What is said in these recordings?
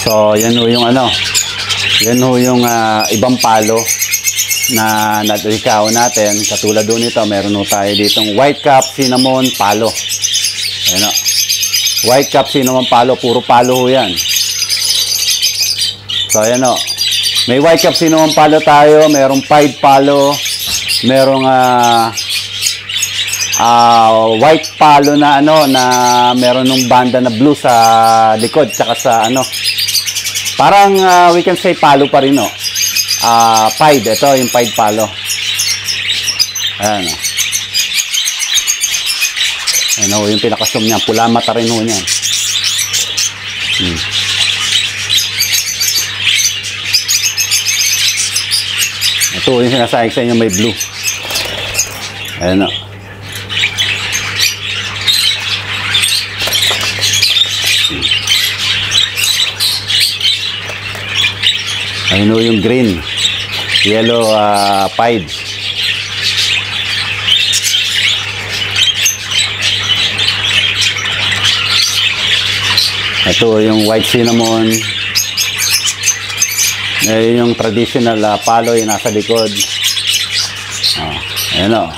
So, yan ho yung ano. Yan ho yung ibang palo na natrikaw natin. Katulad doon ito, meron ho tayo ditong white cap cinnamon palo. Ayan o. White cap cinnamon palo. Puro palo ho yan. So, ayan o. May white cap cinnamon palo tayo. Merong pied palo. Merong white palo na ano, na meron ng banda na blue sa likod. Tsaka sa ano. Parang we can say palo pa rin o. Pied. Ito yung pied palo. Ayan o. Ayan o, yung pinakasum niya. Pula mata rin ho niyan. Ito yung sinasabi sa inyo, may blue. Ayan o. Ayan o yung green. Yellow pied. Ito yung white cinnamon. Ayan yung traditional palo yung nasa likod. Ayan o.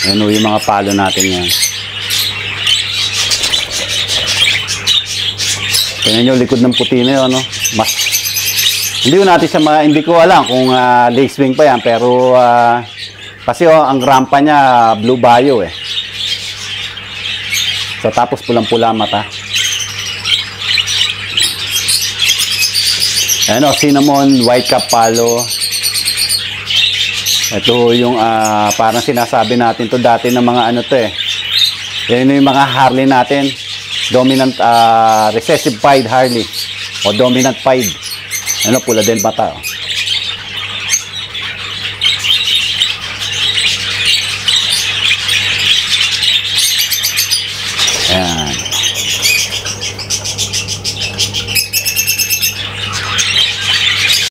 Ayan o yung mga palo natin yan. Tingnan nyo likod ng puti na yun, no? Mas, hindi ko natin siya hindi ko alam kung lace wing pa yan, pero kasi ang rampa niya blue bio eh. So tapos pulang-pula mata. Ayan o, cinnamon, white cap palo. Ito yung parang sinasabi natin to dati ng mga ano to eh. Yan yung mga Harley natin. Dominant recessive pied Harley o dominant pied. Ano, pula din bata.